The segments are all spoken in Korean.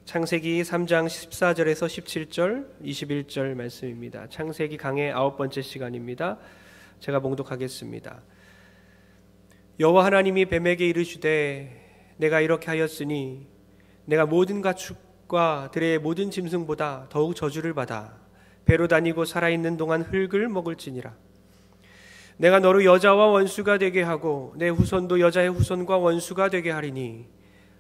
창세기 3장 14절에서 17절, 21절 말씀입니다. 창세기 강의 9번째 시간입니다. 제가 봉독하겠습니다. 여호와 하나님이 뱀에게 이르시되 내가 이렇게 하였으니 내가 모든 가축과 들의 모든 짐승보다 더욱 저주를 받아 배로 다니고 살아있는 동안 흙을 먹을지니라. 내가 너로 여자와 원수가 되게 하고 내 후손도 여자의 후손과 원수가 되게 하리니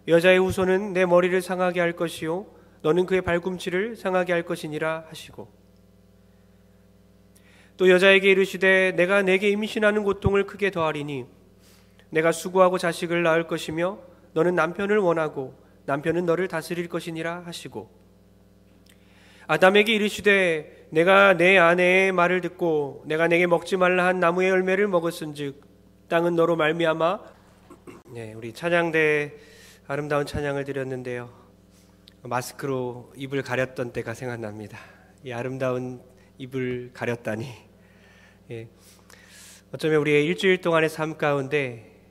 여자의 후손은 내 머리를 상하게 할 것이요 너는 그의 발꿈치를 상하게 할 것이니라 하시고, 또 여자에게 이르시되 내가 내게 임신하는 고통을 크게 더하리니 내가 수고하고 자식을 낳을 것이며 너는 남편을 원하고 남편은 너를 다스릴 것이니라 하시고, 아담에게 이르시되 내가 내 아내의 말을 듣고 내가 내게 먹지 말라 한 나무의 열매를 먹었은즉 땅은 너로 말미암아. 우리 찬양대 아름다운 찬양을 드렸는데요, 마스크로 입을 가렸던 때가 생각납니다. 이 아름다운 입을 가렸다니. 어쩌면 우리의 일주일 동안의 삶 가운데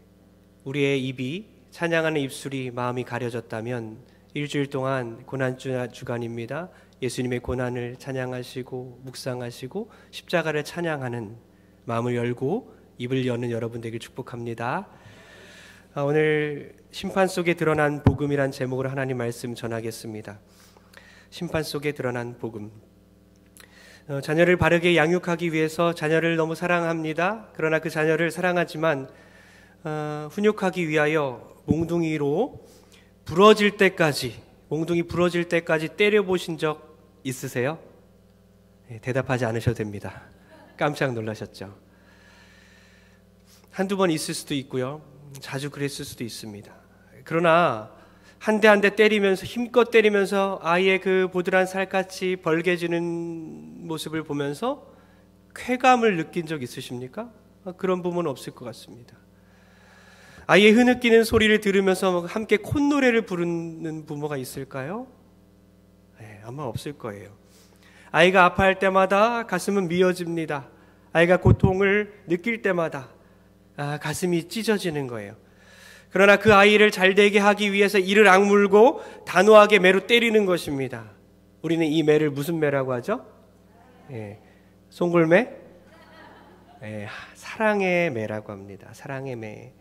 우리의 입이, 찬양하는 입술이 마음이 가려졌다면 일주일 동안 고난 주간입니다. 예수님의 고난을 찬양하시고 묵상하시고 십자가를 찬양하는 마음을 열고 입을 여는 여러분 되길 축복합니다. 오늘 심판 속에 드러난 복음이란 제목으로 하나님 말씀 전하겠습니다. 심판 속에 드러난 복음. 자녀를 바르게 양육하기 위해서 자녀를 너무 사랑합니다. 그러나 그 자녀를 사랑하지만 훈육하기 위하여 몽둥이로 부러질 때까지, 몽둥이 부러질 때까지 때려보신 적 있으세요? 대답하지 않으셔도 됩니다. 깜짝 놀라셨죠? 한두 번 있을 수도 있고요, 자주 그랬을 수도 있습니다. 그러나 한 대 한 대 때리면서, 힘껏 때리면서 아이의 그 보드란 살갗이 벌개지는 모습을 보면서 쾌감을 느낀 적 있으십니까? 그런 부모는 없을 것 같습니다. 아이의 흐느끼는 소리를 들으면서 함께 콧노래를 부르는 부모가 있을까요? 아마 없을 거예요. 아이가 아파할 때마다 가슴은 미어집니다. 아이가 고통을 느낄 때마다 가슴이 찢어지는 거예요. 그러나 그 아이를 잘되게 하기 위해서 이를 악물고 단호하게 매로 때리는 것입니다. 우리는 이 매를 무슨 매라고 하죠? 송골매? 사랑의 매라고 합니다. 사랑의 매.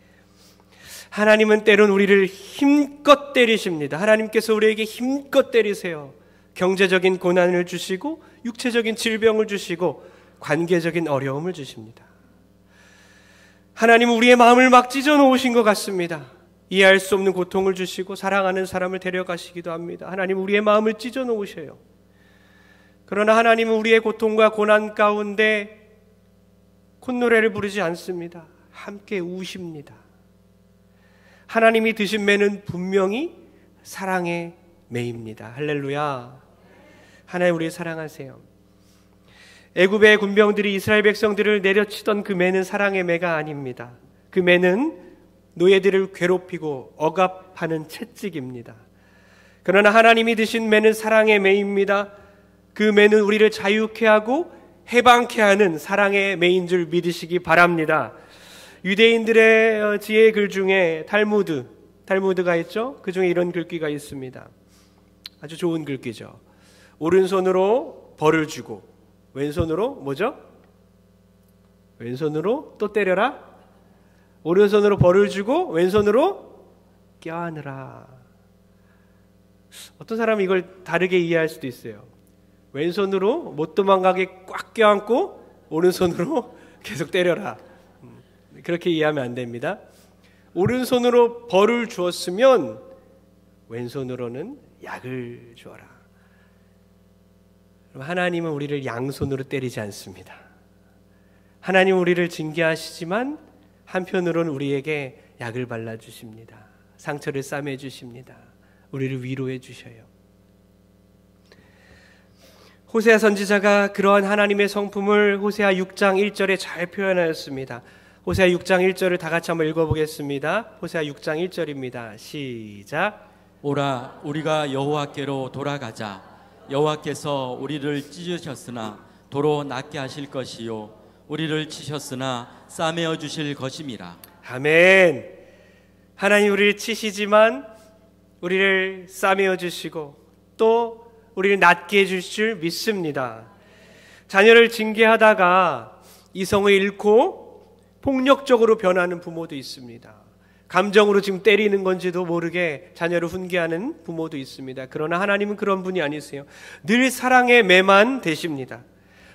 하나님은 때론 우리를 힘껏 때리십니다. 하나님께서 우리에게 힘껏 때리세요. 경제적인 고난을 주시고 육체적인 질병을 주시고 관계적인 어려움을 주십니다. 하나님은 우리의 마음을 막 찢어 놓으신 것 같습니다. 이해할 수 없는 고통을 주시고 사랑하는 사람을 데려가시기도 합니다. 하나님은 우리의 마음을 찢어 놓으셔요. 그러나 하나님은 우리의 고통과 고난 가운데 콧노래를 부르지 않습니다. 함께 우십니다. 하나님이 드신 매는 분명히 사랑의 매입니다. 할렐루야. 하나님 우리 사랑하세요. 애굽의 군병들이 이스라엘 백성들을 내려치던 그 매는 사랑의 매가 아닙니다. 그 매는 노예들을 괴롭히고 억압하는 채찍입니다. 그러나 하나님이 드신 매는 사랑의 매입니다. 그 매는 우리를 자유케 하고 해방케 하는 사랑의 매인 줄 믿으시기 바랍니다. 유대인들의 지혜 글 중에 탈무드가 있죠. 그 중에 이런 글귀가 있습니다. 아주 좋은 글귀죠. 오른손으로 벌을 주고 왼손으로 뭐죠? 왼손으로 또 때려라. 오른손으로 벌을 주고 왼손으로 껴안으라. 어떤 사람은 이걸 다르게 이해할 수도 있어요. 왼손으로 못 도망가게 꽉 껴안고 오른손으로 계속 때려라. 그렇게 이해하면 안 됩니다. 오른손으로 벌을 주었으면 왼손으로는 약을 주어라. 하나님은 우리를 양손으로 때리지 않습니다. 하나님은 우리를 징계하시지만 한편으로는 우리에게 약을 발라주십니다. 상처를 싸매주십니다. 우리를 위로해 주셔요. 호세아 선지자가 그러한 하나님의 성품을 호세아 6장 1절에 잘 표현하였습니다. 호세아 6장 1절을 다 같이 한번 읽어보겠습니다. 호세아 6장 1절입니다. 시작. 오라 우리가 여호와께로 돌아가자. 여호와께서 우리를 찢으셨으나 도로 낫게 하실 것이요 우리를 치셨으나 싸매어 주실 것임이라. 아멘. 하나님 우리를 치시지만 우리를 싸매어 주시고 또 우리를 낫게 해줄 줄 믿습니다. 자녀를 징계하다가 이성을 잃고 폭력적으로 변하는 부모도 있습니다. 감정으로 지금 때리는 건지도 모르게 자녀를 훈계하는 부모도 있습니다. 그러나 하나님은 그런 분이 아니세요. 늘 사랑의 매만 되십니다.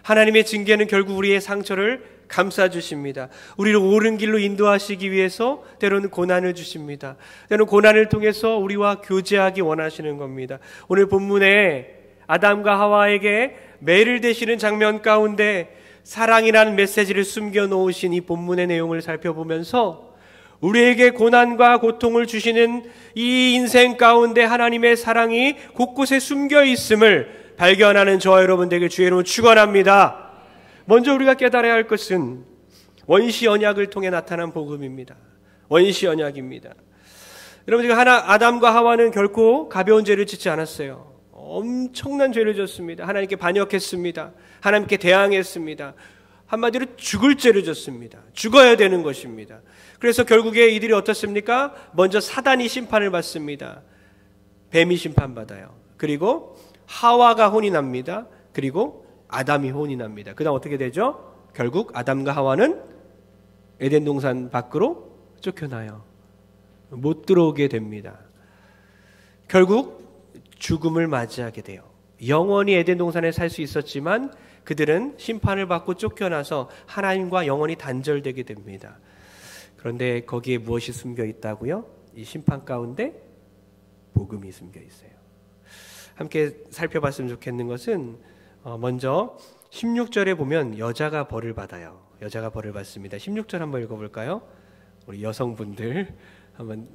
하나님의 징계는 결국 우리의 상처를 감싸주십니다. 우리를 옳은 길로 인도하시기 위해서 때로는 고난을 주십니다. 때로는 고난을 통해서 우리와 교제하기 원하시는 겁니다. 오늘 본문에 아담과 하와에게 매를 대시는 장면 가운데 사랑이라는 메시지를 숨겨놓으신 이 본문의 내용을 살펴보면서 우리에게 고난과 고통을 주시는 이 인생 가운데 하나님의 사랑이 곳곳에 숨겨 있음을 발견하는 저와 여러분 되길 주의 이름으로 축원합니다. 먼저 우리가 깨달아야 할 것은 원시 언약을 통해 나타난 복음입니다. 원시 언약입니다. 여러분, 지금 아담과 하와는 결코 가벼운 죄를 짓지 않았어요. 엄청난 죄를 졌습니다. 하나님께 반역했습니다. 하나님께 대항했습니다. 한마디로 죽을 죄를 졌습니다. 죽어야 되는 것입니다. 그래서 결국에 이들이 어떻습니까? 먼저 사단이 심판을 받습니다. 뱀이 심판받아요. 그리고 하와가 혼이 납니다. 그리고 아담이 혼이 납니다. 그 다음 어떻게 되죠? 결국 아담과 하와는 에덴 동산 밖으로 쫓겨나요. 못 들어오게 됩니다. 결국 죽음을 맞이하게 돼요. 영원히 에덴 동산에 살 수 있었지만 그들은 심판을 받고 쫓겨나서 하나님과 영원히 단절되게 됩니다. 그런데 거기에 무엇이 숨겨 있다고요? 이 심판 가운데 복음이 숨겨 있어요. 함께 살펴봤으면 좋겠는 것은 먼저 16절에 보면 여자가 벌을 받아요. 여자가 벌을 받습니다. 16절 한번 읽어볼까요? 우리 여성분들 한번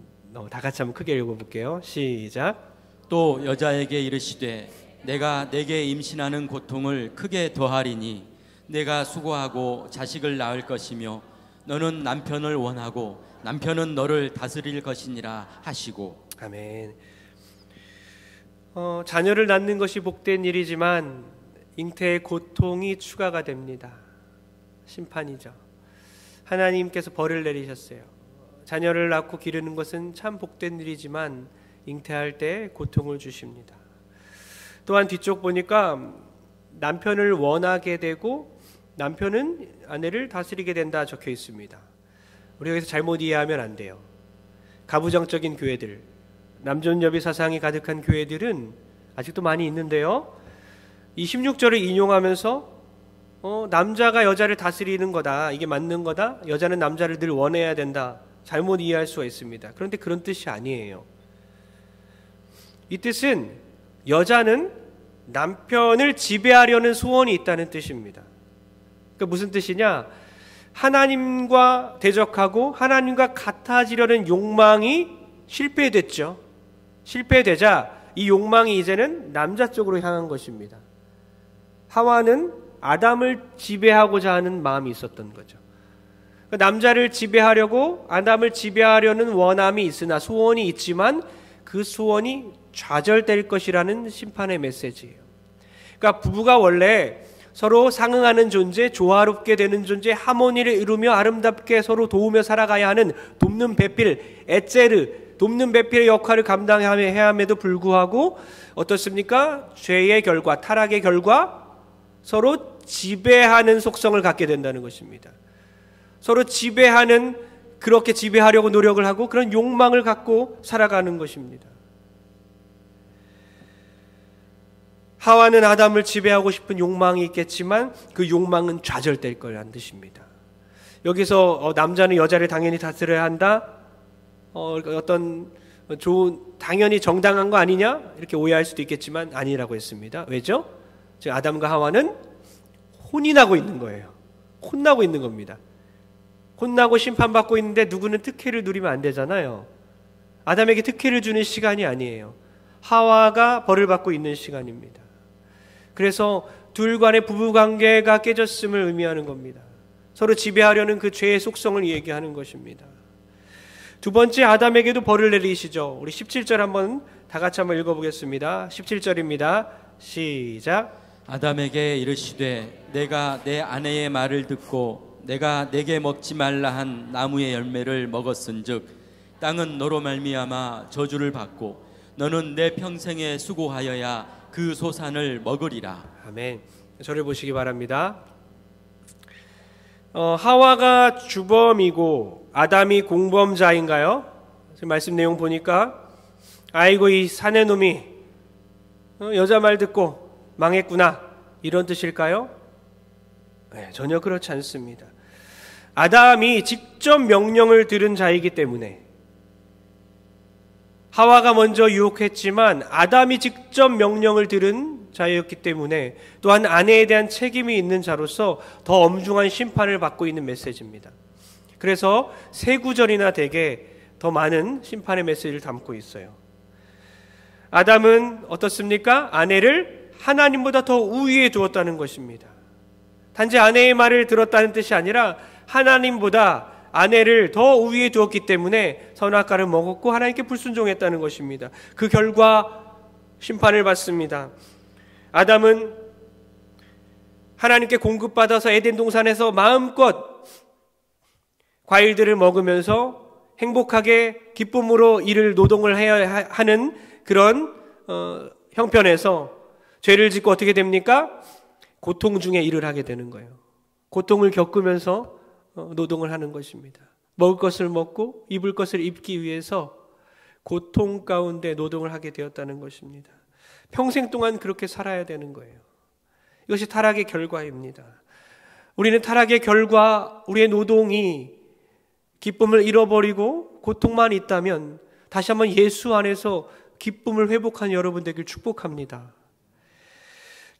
다 같이 한번 크게 읽어볼게요. 시작. 또 여자에게 이르시되 내가 내게 임신하는 고통을 크게 더하리니 내가 수고하고 자식을 낳을 것이며 너는 남편을 원하고 남편은 너를 다스릴 것이니라 하시고. 아멘. 자녀를 낳는 것이 복된 일이지만 잉태의 고통이 추가가 됩니다. 심판이죠. 하나님께서 벌을 내리셨어요. 자녀를 낳고 기르는 것은 참 복된 일이지만 잉태할 때 고통을 주십니다. 또한 뒤쪽 보니까 남편을 원하게 되고 남편은 아내를 다스리게 된다 적혀 있습니다. 우리가 여기서 잘못 이해하면 안 돼요. 가부장적인 교회들, 남존여비 사상이 가득한 교회들은 아직도 많이 있는데요. 이 16절을 인용하면서 남자가 여자를 다스리는 거다, 이게 맞는 거다, 여자는 남자를 늘 원해야 된다, 잘못 이해할 수가 있습니다. 그런데 그런 뜻이 아니에요. 이 뜻은 여자는 남편을 지배하려는 소원이 있다는 뜻입니다. 그러니까 무슨 뜻이냐? 하나님과 대적하고 하나님과 같아지려는 욕망이 실패됐죠. 실패되자 이 욕망이 이제는 남자 쪽으로 향한 것입니다. 하와는 아담을 지배하고자 하는 마음이 있었던 거죠. 그러니까 남자를 지배하려고 아담을 지배하려는 원함이 있으나 소원이 있지만 그 소원이 좌절될 것이라는 심판의 메시지예요. 그러니까 부부가 원래 서로 상응하는 존재, 조화롭게 되는 존재, 하모니를 이루며 아름답게 서로 도우며 살아가야 하는 돕는 배필, 에체르, 돕는 배필의 역할을 감당해야 함에도 불구하고 어떻습니까? 죄의 결과, 타락의 결과 서로 지배하는 속성을 갖게 된다는 것입니다. 서로 지배하는, 그렇게 지배하려고 노력을 하고 그런 욕망을 갖고 살아가는 것입니다. 하와는 아담을 지배하고 싶은 욕망이 있겠지만 그 욕망은 좌절될 거라는 뜻입니다. 여기서 남자는 여자를 당연히 다스려야 한다, 어떤 좋은, 당연히 정당한 거 아니냐 이렇게 오해할 수도 있겠지만 아니라고 했습니다. 왜죠? 즉 아담과 하와는 혼인하고 있는 거예요. 혼나고 있는 겁니다. 혼나고 심판받고 있는데 누구는 특혜를 누리면 안 되잖아요. 아담에게 특혜를 주는 시간이 아니에요. 하와가 벌을 받고 있는 시간입니다. 그래서 둘 간의 부부관계가 깨졌음을 의미하는 겁니다. 서로 지배하려는 그 죄의 속성을 얘기하는 것입니다. 두 번째, 아담에게도 벌을 내리시죠. 우리 17절 한번 다 같이 한번 읽어보겠습니다. 17절입니다. 시작. 아담에게 이르시되 내가 내 아내의 말을 듣고 내가 내게 먹지 말라 한 나무의 열매를 먹었은즉 땅은 너로 말미암아 저주를 받고 너는 내 평생에 수고하여야 그 소산을 먹으리라. 아멘. 저를 보시기 바랍니다. 하와가 주범이고 아담이 공범자인가요? 지금 말씀 내용 보니까 아이고 이 사내 놈이 여자 말 듣고 망했구나 이런 뜻일까요? 네, 전혀 그렇지 않습니다. 아담이 직접 명령을 들은 자이기 때문에, 하와가 먼저 유혹했지만 아담이 직접 명령을 들은 자였기 때문에 또한 아내에 대한 책임이 있는 자로서 더 엄중한 심판을 받고 있는 메시지입니다. 그래서 세 구절이나 되게 더 많은 심판의 메시지를 담고 있어요. 아담은 어떻습니까? 아내를 하나님보다 더 우위에 두었다는 것입니다. 단지 아내의 말을 들었다는 뜻이 아니라 하나님보다 아내를 더 우위에 두었기 때문에 선악과를 먹었고 하나님께 불순종했다는 것입니다. 그 결과 심판을 받습니다. 아담은 하나님께 공급받아서 에덴 동산에서 마음껏 과일들을 먹으면서 행복하게 기쁨으로 일을 노동을 해야 하는 그런 형편에서 죄를 짓고 어떻게 됩니까? 고통 중에 일을 하게 되는 거예요. 고통을 겪으면서 노동을 하는 것입니다. 먹을 것을 먹고 입을 것을 입기 위해서 고통 가운데 노동을 하게 되었다는 것입니다. 평생 동안 그렇게 살아야 되는 거예요. 이것이 타락의 결과입니다. 우리는 타락의 결과, 우리의 노동이 기쁨을 잃어버리고 고통만 있다면 다시 한번 예수 안에서 기쁨을 회복한 여러분 되길 축복합니다.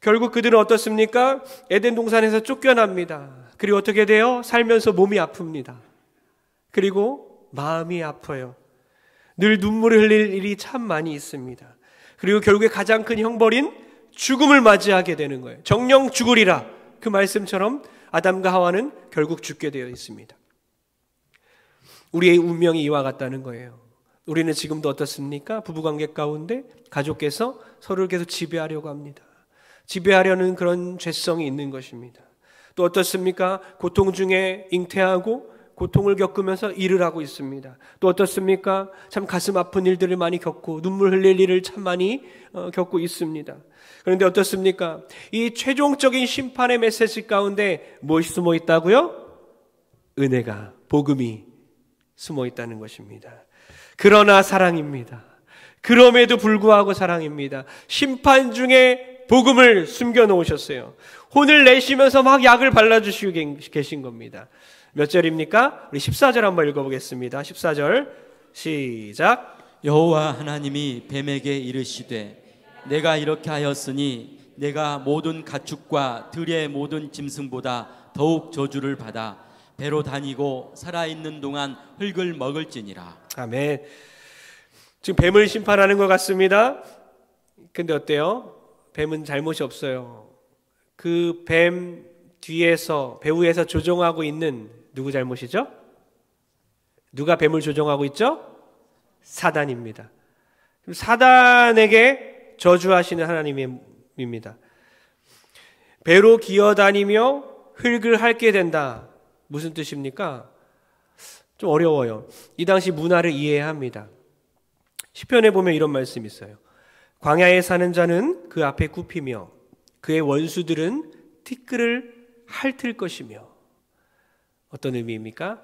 결국 그들은 어떻습니까? 에덴 동산에서 쫓겨납니다. 그리고 어떻게 돼요? 살면서 몸이 아픕니다. 그리고 마음이 아파요. 늘 눈물을 흘릴 일이 참 많이 있습니다. 그리고 결국에 가장 큰 형벌인 죽음을 맞이하게 되는 거예요. 정령 죽으리라. 그 말씀처럼 아담과 하와는 결국 죽게 되어 있습니다. 우리의 운명이 이와 같다는 거예요. 우리는 지금도 어떻습니까? 부부관계 가운데 가족께서 서로를 계속 지배하려고 합니다. 지배하려는 그런 죄성이 있는 것입니다. 또 어떻습니까? 고통 중에 잉태하고 고통을 겪으면서 일을 하고 있습니다. 또 어떻습니까? 참 가슴 아픈 일들을 많이 겪고 눈물 흘릴 일을 참 많이 겪고 있습니다. 그런데 어떻습니까? 이 최종적인 심판의 메시지 가운데 무엇이 숨어 있다고요? 은혜가, 복음이 숨어 있다는 것입니다. 그러나 사랑입니다. 그럼에도 불구하고 사랑입니다. 심판 중에 복음을 숨겨놓으셨어요. 혼을 내시면서 막 약을 발라주시고 계신 겁니다. 몇 절입니까? 우리 14절 한번 읽어보겠습니다. 14절 시작. 여호와 하나님이 뱀에게 이르시되 내가 이렇게 하였으니 내가 모든 가축과 들의 모든 짐승보다 더욱 저주를 받아 배로 다니고 살아있는 동안 흙을 먹을지니라. 아멘. 지금 뱀을 심판하는 것 같습니다. 근데 어때요? 뱀은 잘못이 없어요. 그 뱀 뒤에서, 배후에서 조종하고 있는 누구 잘못이죠? 누가 뱀을 조종하고 있죠? 사단입니다. 사단에게 저주하시는 하나님입니다. 배로 기어다니며 흙을 핥게 된다. 무슨 뜻입니까? 좀 어려워요. 이 당시 문화를 이해해야 합니다. 시편에 보면 이런 말씀이 있어요. 광야에 사는 자는 그 앞에 굽히며 그의 원수들은 티끌을 핥을 것이며. 어떤 의미입니까?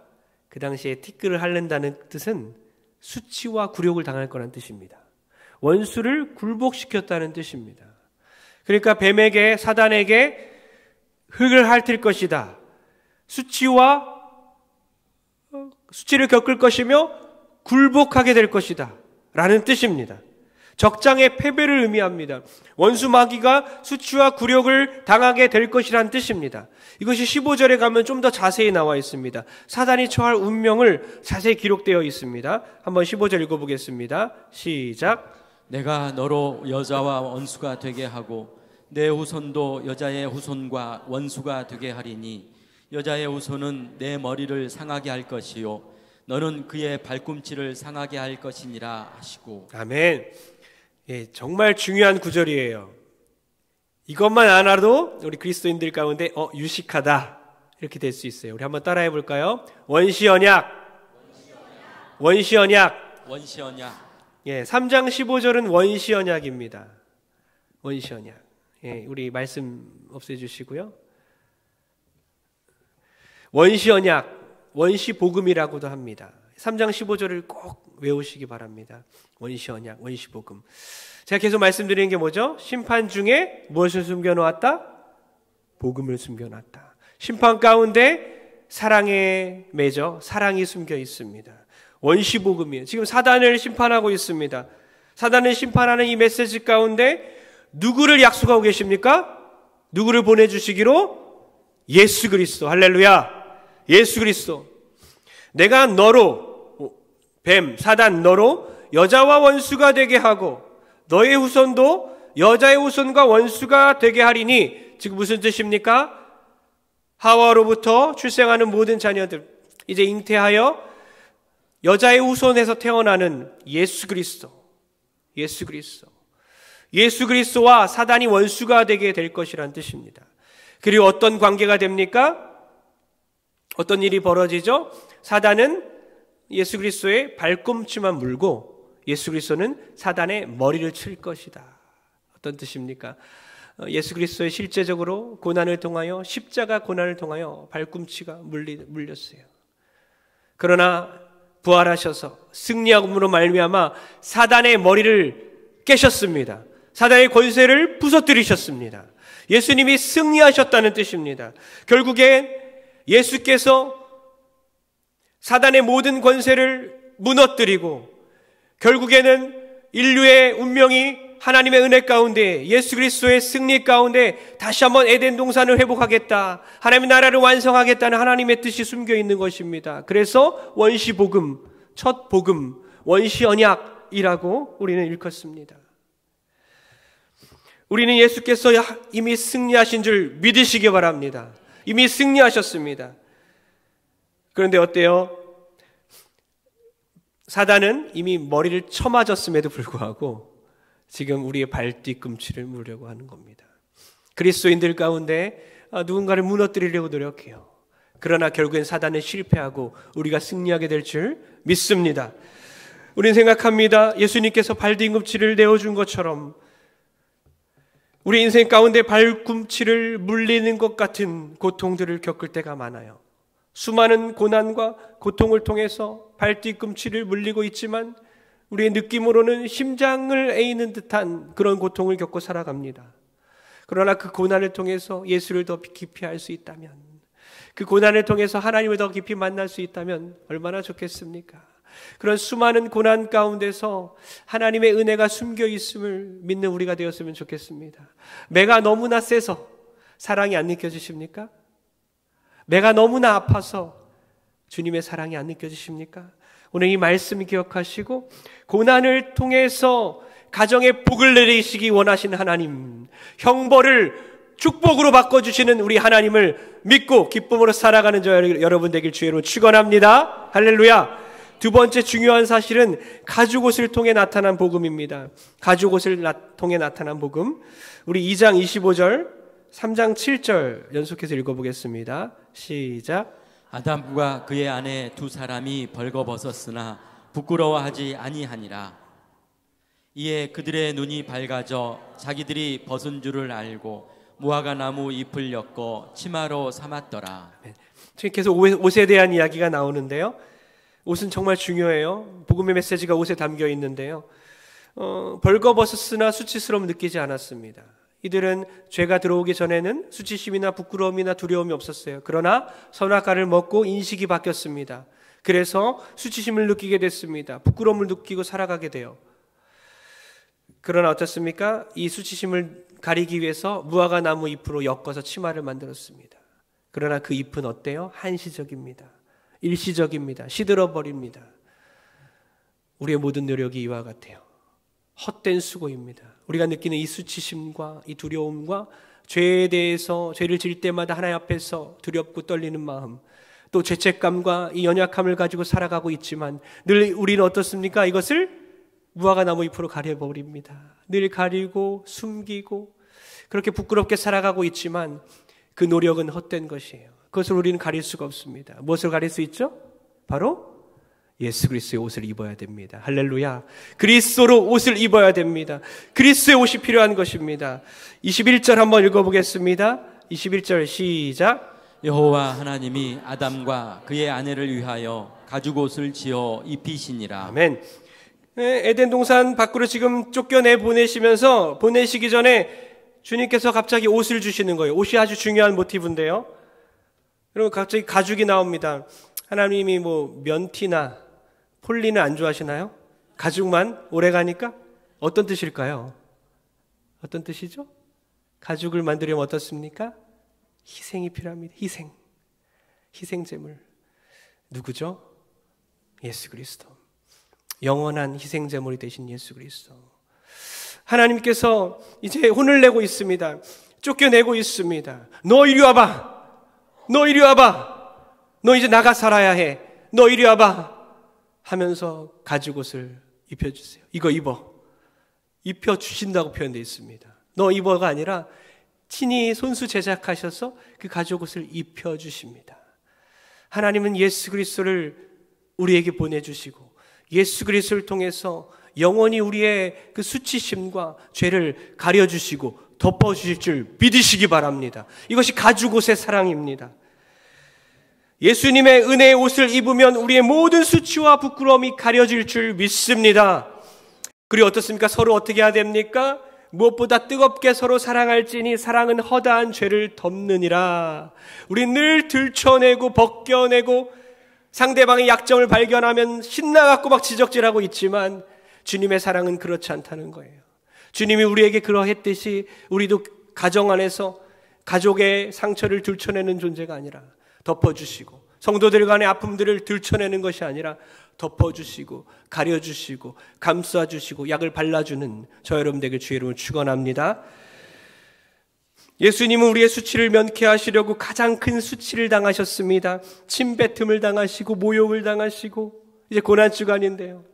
그 당시에 티끌을 핥는다는 뜻은 수치와 굴욕을 당할 거란 뜻입니다. 원수를 굴복시켰다는 뜻입니다. 그러니까 뱀에게, 사단에게 흙을 핥을 것이다. 수치를 겪을 것이며 굴복하게 될 것이다 라는 뜻입니다. 적장의 패배를 의미합니다. 원수 마귀가 수치와 굴욕을 당하게 될 것이라는 뜻입니다. 이것이 15절에 가면 좀 더 자세히 나와 있습니다. 사단이 처할 운명을 자세히 기록되어 있습니다. 한번 15절 읽어보겠습니다. 시작. 내가 너로 여자와 원수가 되게 하고 내 후손도 여자의 후손과 원수가 되게 하리니 여자의 후손은 내 머리를 상하게 할 것이요 너는 그의 발꿈치를 상하게 할 것이니라 하시고. 아멘. 예, 정말 중요한 구절이에요. 이것만 알아도 우리 그리스도인들 가운데 유식하다 이렇게 될 수 있어요. 우리 한번 따라해 볼까요? 원시언약. 예, 3장 15절은 원시 언약입니다. 원시 언약. 예, 우리 말씀 없애주시고요. 원시 언약, 원시 복음이라고도 합니다. 3장 15절을 꼭 외우시기 바랍니다. 원시 언약, 원시 복음. 제가 계속 말씀드리는 게 뭐죠? 심판 중에 무엇을 숨겨놓았다? 복음을 숨겨놨다. 심판 가운데 사랑의 매저, 사랑이 숨겨 있습니다. 원시 복음이에요. 지금 사단을 심판하고 있습니다. 사단을 심판하는 이 메시지 가운데 누구를 약속하고 계십니까? 누구를 보내주시기로? 예수 그리스도. 할렐루야. 예수 그리스도. 내가 너로, 뱀, 사단 너로 여자와 원수가 되게 하고 너의 후손도 여자의 후손과 원수가 되게 하리니, 지금 무슨 뜻입니까? 하와로부터 출생하는 모든 자녀들, 이제 잉태하여 여자의 후손에서 태어나는 예수 그리스도, 예수 그리스도, 예수 그리스도와 사단이 원수가 되게 될 것이란 뜻입니다. 그리고 어떤 관계가 됩니까? 어떤 일이 벌어지죠? 사단은 예수 그리스도의 발꿈치만 물고 예수 그리스도는 사단의 머리를 칠 것이다. 어떤 뜻입니까? 예수 그리스도의 실제적으로 고난을 통하여, 십자가 고난을 통하여 발꿈치가 물렸어요. 그러나 부활하셔서 승리함으로 말미암아 사단의 머리를 깨셨습니다. 사단의 권세를 부서뜨리셨습니다. 예수님이 승리하셨다는 뜻입니다. 결국엔 예수께서 사단의 모든 권세를 무너뜨리고 결국에는 인류의 운명이 하나님의 은혜 가운데, 예수 그리스도의 승리 가운데 다시 한번 에덴 동산을 회복하겠다, 하나님의 나라를 완성하겠다는 하나님의 뜻이 숨겨 있는 것입니다. 그래서 원시 복음, 첫 복음, 원시 언약이라고 우리는 일컫습니다. 우리는 예수께서 이미 승리하신 줄 믿으시기 바랍니다. 이미 승리하셨습니다. 그런데 어때요? 사단은 이미 머리를 쳐맞았음에도 불구하고 지금 우리의 발뒤꿈치를 물려고 하는 겁니다. 그리스도인들 가운데 누군가를 무너뜨리려고 노력해요. 그러나 결국엔 사단은 실패하고 우리가 승리하게 될 줄 믿습니다. 우리는 생각합니다. 예수님께서 발뒤꿈치를 내어준 것처럼 우리 인생 가운데 발꿈치를 물리는 것 같은 고통들을 겪을 때가 많아요. 수많은 고난과 고통을 통해서 발뒤꿈치를 물리고 있지만 우리의 느낌으로는 심장을 에이는 듯한 그런 고통을 겪고 살아갑니다. 그러나 그 고난을 통해서 예수를 더 깊이 알 수 있다면, 그 고난을 통해서 하나님을 더 깊이 만날 수 있다면 얼마나 좋겠습니까? 그런 수많은 고난 가운데서 하나님의 은혜가 숨겨 있음을 믿는 우리가 되었으면 좋겠습니다. 매가 너무나 세서 사랑이 안 느껴지십니까? 매가 너무나 아파서 주님의 사랑이 안 느껴지십니까? 오늘 이 말씀 기억하시고 고난을 통해서 가정에 복을 내리시기 원하시는 하나님, 형벌을 축복으로 바꿔주시는 우리 하나님을 믿고 기쁨으로 살아가는 저 여러분 되길 주의로 축원합니다. 할렐루야. 두 번째 중요한 사실은 가죽옷을 통해 나타난 복음입니다. 가죽옷을 통해 나타난 복음. 우리 2장 25절, 3장 7절 연속해서 읽어보겠습니다. 시작. 아담과 그의 아내 두 사람이 벌거벗었으나 부끄러워하지 아니하니라. 이에 그들의 눈이 밝아져 자기들이 벗은 줄을 알고 무화과 나무 잎을 엮어 치마로 삼았더라. 지금 계속 옷에 대한 이야기가 나오는데요. 옷은 정말 중요해요. 복음의 메시지가 옷에 담겨 있는데요. 벌거벗었으나 수치스러움 느끼지 않았습니다. 이들은 죄가 들어오기 전에는 수치심이나 부끄러움이나 두려움이 없었어요. 그러나 선악과를 먹고 인식이 바뀌었습니다. 그래서 수치심을 느끼게 됐습니다. 부끄러움을 느끼고 살아가게 돼요. 그러나 어떻습니까? 이 수치심을 가리기 위해서 무화과 나무 잎으로 엮어서 치마를 만들었습니다. 그러나 그 잎은 어때요? 한시적입니다. 일시적입니다. 시들어버립니다. 우리의 모든 노력이 이와 같아요. 헛된 수고입니다. 우리가 느끼는 이 수치심과 이 두려움과 죄에 대해서, 죄를 지을 때마다 하나님 앞에서 두렵고 떨리는 마음, 또 죄책감과 이 연약함을 가지고 살아가고 있지만 늘 우리는 어떻습니까? 이것을 무화과 나무 잎으로 가려버립니다. 늘 가리고 숨기고 그렇게 부끄럽게 살아가고 있지만 그 노력은 헛된 것이에요. 그것을 우리는 가릴 수가 없습니다. 무엇을 가릴 수 있죠? 바로 예수 그리스도의 옷을 입어야 됩니다. 할렐루야. 그리스도로 옷을 입어야 됩니다. 그리스도의 옷이 필요한 것입니다. 21절 한번 읽어보겠습니다. 21절 시작. 여호와 하나님이 아담과 그의 아내를 위하여 가죽옷을 지어 입히시니라. 아멘. 에덴 동산 밖으로 지금 쫓겨내 보내시면서 보내시기 전에 주님께서 갑자기 옷을 주시는 거예요. 옷이 아주 중요한 모티브인데요. 그리고 갑자기 가죽이 나옵니다. 하나님이 뭐 면티나 폴리는 안 좋아하시나요? 가죽만 오래 가니까? 어떤 뜻일까요? 어떤 뜻이죠? 가죽을 만들려면 어떻습니까? 희생이 필요합니다. 희생제물. 누구죠? 예수 그리스도. 영원한 희생제물이 되신 예수 그리스도. 하나님께서 이제 혼을 내고 있습니다. 쫓겨내고 있습니다. 너 이리 와봐. 너 이리 와봐. 너 이제 나가 살아야 해. 너 이리 와봐. 하면서 가죽옷을 입혀주세요. 이거 입어. 입혀주신다고 표현되어 있습니다. 너 입어가 아니라 친히 손수 제작하셔서 그 가죽옷을 입혀주십니다. 하나님은 예수 그리스도를 우리에게 보내주시고 예수 그리스도를 통해서 영원히 우리의 그 수치심과 죄를 가려주시고 덮어주실 줄 믿으시기 바랍니다. 이것이 가죽옷의 사랑입니다. 예수님의 은혜의 옷을 입으면 우리의 모든 수치와 부끄러움이 가려질 줄 믿습니다. 그리고 어떻습니까? 서로 어떻게 해야 됩니까? 무엇보다 뜨겁게 서로 사랑할지니 사랑은 허다한 죄를 덮느니라. 우리 늘 들춰내고 벗겨내고 상대방의 약점을 발견하면 신나갖고 막 지적질하고 있지만 주님의 사랑은 그렇지 않다는 거예요. 주님이 우리에게 그러했듯이 우리도 가정 안에서 가족의 상처를 들춰내는 존재가 아니라 덮어주시고 성도들 간의 아픔들을 들춰내는 것이 아니라 덮어주시고 가려주시고 감싸주시고 약을 발라주는 저 여러분 되길 주의 이름으로 축원합니다. 예수님은 우리의 수치를 면케하시려고 가장 큰 수치를 당하셨습니다. 침뱉음을 당하시고 모욕을 당하시고 이제 고난주간인데요.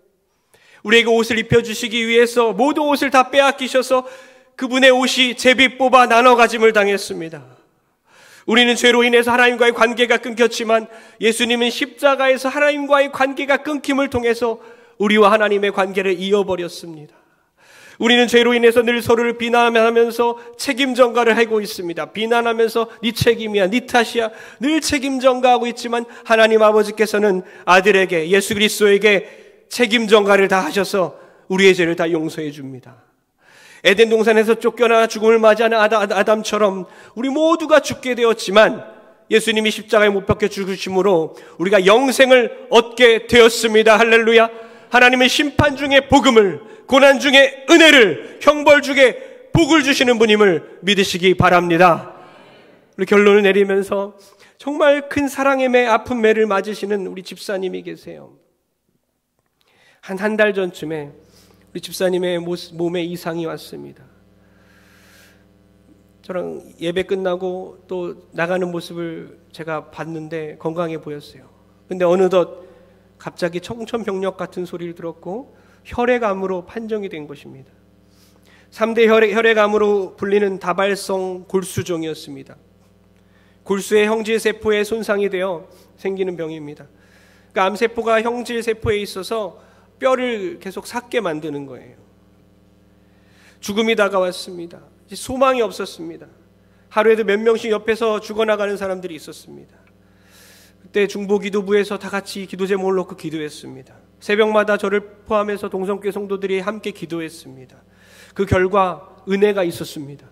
우리에게 옷을 입혀주시기 위해서 모든 옷을 다 빼앗기셔서 그분의 옷이 제비 뽑아 나눠 가짐을 당했습니다. 우리는 죄로 인해서 하나님과의 관계가 끊겼지만 예수님은 십자가에서 하나님과의 관계가 끊김을 통해서 우리와 하나님의 관계를 이어버렸습니다. 우리는 죄로 인해서 늘 서로를 비난하면서 책임 전가를 하고 있습니다. 비난하면서 네 책임이야, 네 탓이야 늘 책임 전가하고 있지만 하나님 아버지께서는 아들에게 예수 그리스도에게 책임 전가를 다 하셔서 우리의 죄를 다 용서해 줍니다. 에덴 동산에서 쫓겨나 죽음을 맞이하는 아담처럼 우리 모두가 죽게 되었지만 예수님이 십자가에 못 박혀 죽으심으로 우리가 영생을 얻게 되었습니다. 할렐루야. 하나님은 심판 중에 복음을, 고난 중에 은혜를, 형벌 중에 복을 주시는 분임을 믿으시기 바랍니다. 우리 결론을 내리면서 정말 큰 사랑의 매, 아픈 매를 맞으시는 우리 집사님이 계세요. 한 달 전쯤에 우리 집사님의 몸에 이상이 왔습니다. 저랑 예배 끝나고 또 나가는 모습을 제가 봤는데 건강해 보였어요. 근데 어느덧 갑자기 청천벽력 같은 소리를 들었고 혈액암으로 판정이 된 것입니다. 3대 혈액암으로 불리는 다발성 골수종이었습니다. 골수의 형질세포에 손상이 되어 생기는 병입니다. 그러니까 암세포가 형질세포에 있어서 뼈를 계속 삭게 만드는 거예요. 죽음이 다가왔습니다. 소망이 없었습니다. 하루에도 몇 명씩 옆에서 죽어나가는 사람들이 있었습니다. 그때 중보기도부에서 다 같이 기도 제목을 놓고 기도했습니다. 새벽마다 저를 포함해서 동성교회 성도들이 함께 기도했습니다. 그 결과 은혜가 있었습니다.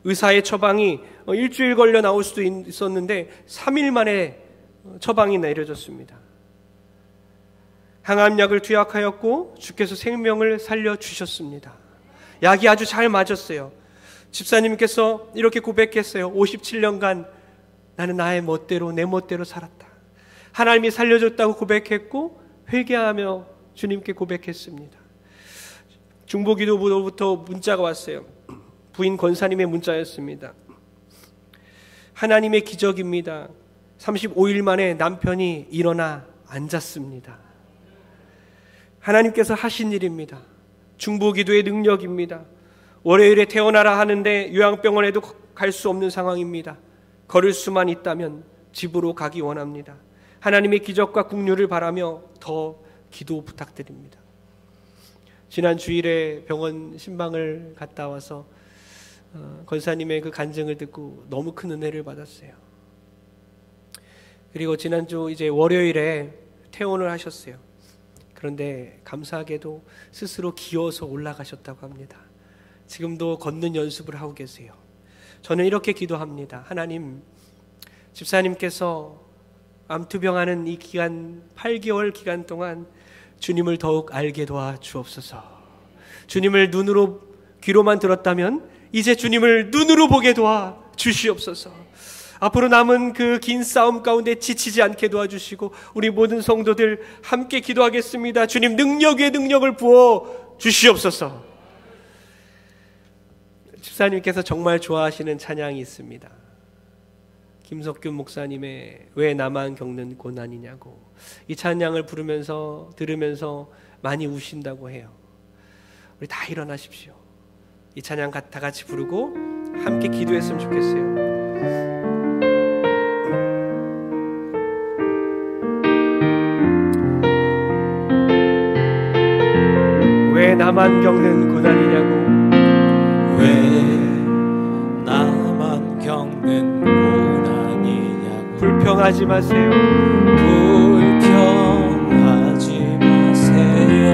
의사의 처방이 일주일 걸려 나올 수도 있었는데 3일 만에 처방이 내려졌습니다. 항암약을 투약하였고 주께서 생명을 살려주셨습니다. 약이 아주 잘 맞았어요. 집사님께서 이렇게 고백했어요. 57년간 나는 나의 멋대로 내 멋대로 살았다. 하나님이 살려줬다고 고백했고 회개하며 주님께 고백했습니다. 중보기도부로부터 문자가 왔어요. 부인 권사님의 문자였습니다. 하나님의 기적입니다. 35일 만에 남편이 일어나 앉았습니다. 하나님께서 하신 일입니다. 중보기도의 능력입니다. 월요일에 태어나라 하는데 요양병원에도 갈 수 없는 상황입니다. 걸을 수만 있다면 집으로 가기 원합니다. 하나님의 기적과 긍휼을 바라며 더 기도 부탁드립니다. 지난 주일에 병원 신방을 갔다 와서 권사님의 그 간증을 듣고 너무 큰 은혜를 받았어요. 그리고 지난주 이제 월요일에 퇴원을 하셨어요. 그런데 감사하게도 스스로 기어서 올라가셨다고 합니다. 지금도 걷는 연습을 하고 계세요. 저는 이렇게 기도합니다. 하나님, 집사님께서 암투병하는 이 기간, 8개월 기간 동안 주님을 더욱 알게 도와 주옵소서. 주님을 눈으로, 귀로만 들었다면 이제 주님을 눈으로 보게 도와 주시옵소서. 앞으로 남은 그 긴 싸움 가운데 지치지 않게 도와주시고 우리 모든 성도들 함께 기도하겠습니다. 주님, 능력 위에 능력을 부어 주시옵소서. 집사님께서 정말 좋아하시는 찬양이 있습니다. 김석균 목사님의 왜 나만 겪는 고난이냐고. 이 찬양을 들으면서 많이 우신다고 해요. 우리 다 일어나십시오. 이 찬양 다 같이 부르고 함께 기도했으면 좋겠어요. 왜 나만 겪는 고난이냐고. 왜 나만 겪는 고난이냐고. 불평하지 마세요. 불평하지 마세요.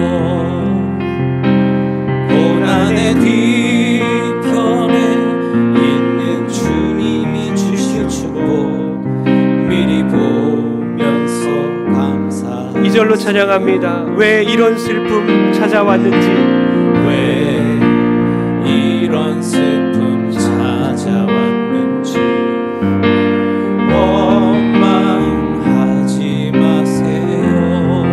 고난의 뒤편에 있는 주님이 주실 축복 미리 보면서 감사합니다. 2절로 찬양합니다. 왜 이런 슬픔 찾아왔는지. 왜 이런 슬픔 찾아왔는지. 원망하지 마세요.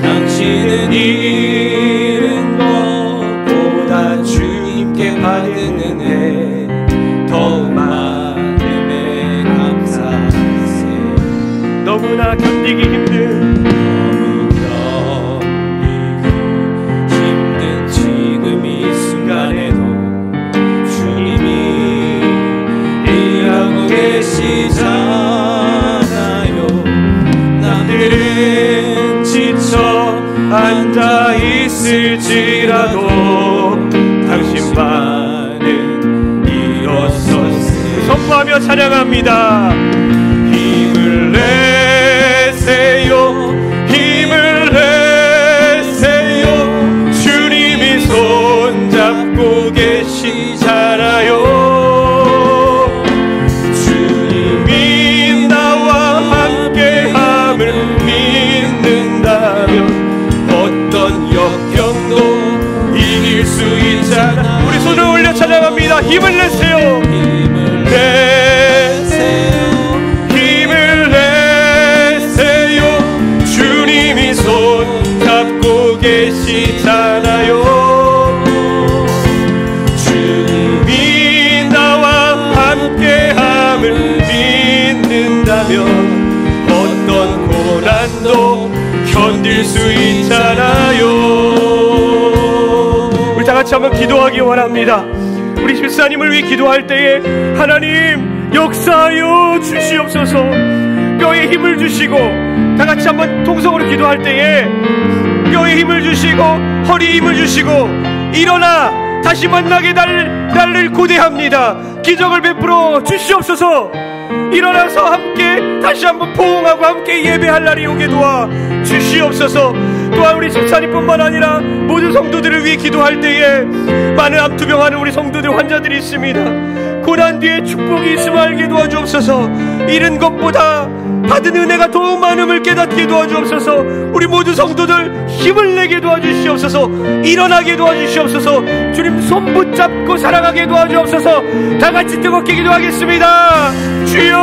당신은 잃은 것보다 주님께 받은 은혜 더욱 많음에 감사하세요. 너무나 견디기 힘든 남들은 지쳐 앉아있을지라도 당신만은 일어섰으니 선포하며 찬양합니다. 힘을 내세요. 힘을 내세요. 주님이 손잡고 계시잖아요. 우리 손을 올려 찬양합니다. 힘을 내세요. 힘을 내세요. 힘을 내세요. 주님이 손 잡고 계시잖아요. 주님이 나와 함께함을 믿는다면 어떤 고난도 견딜 수 있잖아요. 같이 한번 기도하기 원합니다. 우리 집사님을 위해 기도할 때에 하나님 역사하여 주시옵소서. 뼈에 힘을 주시고, 다 같이 한번 통성으로 기도할 때에 뼈에 힘을 주시고 허리에 힘을 주시고 일어나 다시 만나게 날을 고대합니다. 기적을 베풀어 주시옵소서. 일어나서 함께 다시 한번 포옹하고 함께 예배할 날이 오게 도와 주시옵소서. 또한 우리 집사님뿐만 아니라 모든 성도들을 위해 기도할 때에 많은 암투병하는 우리 성도들 환자들이 있습니다. 고난 뒤에 축복이 있음을 알게 도와주옵소서. 잃은 것보다 받은 은혜가 더욱 많음을 깨닫게 도와주옵소서. 우리 모든 성도들 힘을 내게 도와주시옵소서. 일어나게 도와주시옵소서. 주님 손 붙잡고 사랑하게 도와주옵소서. 다같이 뜨겁게 기도하겠습니다. 주여,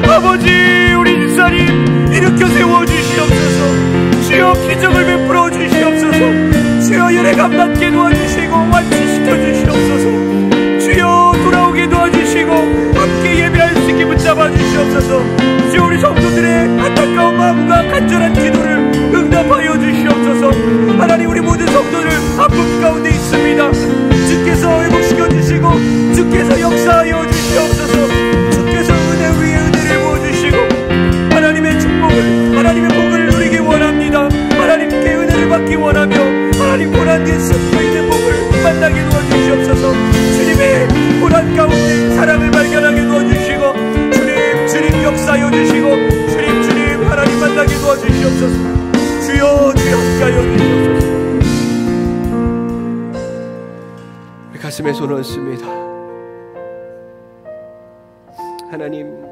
아버지, 우리 집사님 일으켜 세워주시옵소서. 주여, 기적을 베풀어 주시옵소서. 주여, 열애 감낫게 도와주시고 완치시켜 주시옵소서. 주여, 돌아오게 도와주시고 함께 예배할 수 있게 붙잡아 주시옵소서. 주여, 우리 성도들의 안타까운 마음과 간절한 기도를 응답하여 주시옵소서. 하나님, 우리 모든 성도들 아픔 가운데 있습니다. 주께서 회복시켜 주시고 주께서 역사하여 주시옵소서. 주께서 은혜 위에 하나님 고난 뒤에 숨겨있는 복을 만나게 도와주시옵소서. 주님의 고난 가운데 사랑을 발견하게 도와주시고 주님 역사하여 주시고 주님 하나님 만나게 도와주시옵소서. 주여 함께하여 주시옵소서. 가슴에 손을 얹습니다. 하나님,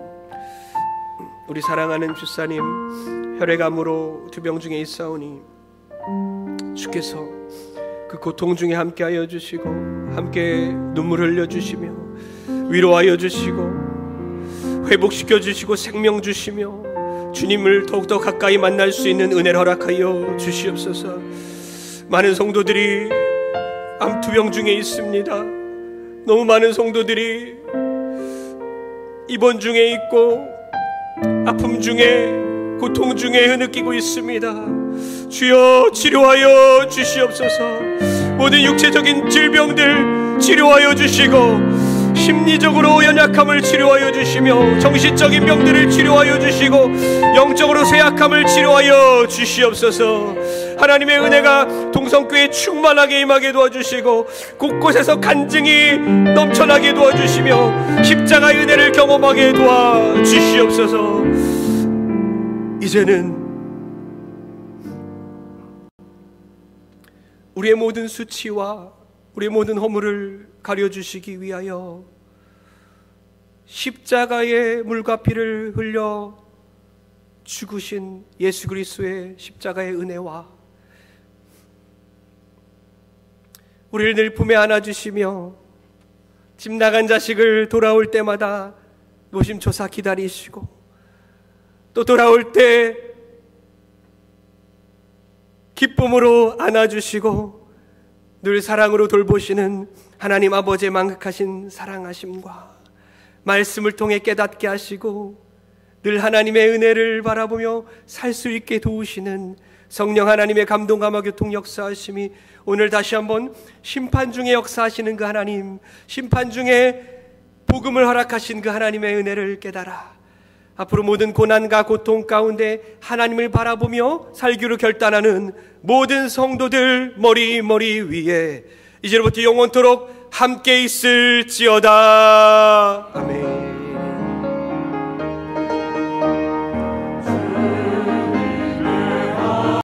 우리 사랑하는 주사님 혈액암으로 투병 중에 있사오니 주께서 그 고통 중에 함께하여 주시고 함께 눈물 흘려주시며 위로하여 주시고 회복시켜 주시고 생명 주시며 주님을 더욱더 가까이 만날 수 있는 은혜를 허락하여 주시옵소서. 많은 성도들이 암투병 중에 있습니다. 너무 많은 성도들이 입원 중에 있고 아픔 중에 고통 중에 흐느끼고 있습니다. 주여 치료하여 주시옵소서. 모든 육체적인 질병들 치료하여 주시고 심리적으로 연약함을 치료하여 주시며 정신적인 병들을 치료하여 주시고 영적으로 쇠약함을 치료하여 주시옵소서. 하나님의 은혜가 동성교회에 충만하게 임하게 도와주시고 곳곳에서 간증이 넘쳐나게 도와주시며 십자가의 은혜를 경험하게 도와주시옵소서. 이제는 우리의 모든 수치와 우리의 모든 허물을 가려주시기 위하여 십자가의 물과 피를 흘려 죽으신 예수 그리스도의 십자가의 은혜와 우리를 늘 품에 안아주시며 집 나간 자식을 돌아올 때마다 노심초사 기다리시고 또 돌아올 때 기쁨으로 안아주시고 늘 사랑으로 돌보시는 하나님 아버지의 만극하신 사랑하심과 말씀을 통해 깨닫게 하시고 늘 하나님의 은혜를 바라보며 살 수 있게 도우시는 성령 하나님의 감동감화 교통 역사하심이 오늘 다시 한번 심판 중에 역사하시는 그 하나님, 심판 중에 복음을 허락하신 그 하나님의 은혜를 깨달아 앞으로 모든 고난과 고통 가운데 하나님을 바라보며 살기로 결단하는 모든 성도들 머리 위에 이제부터 영원토록 함께 있을지어다. 아멘.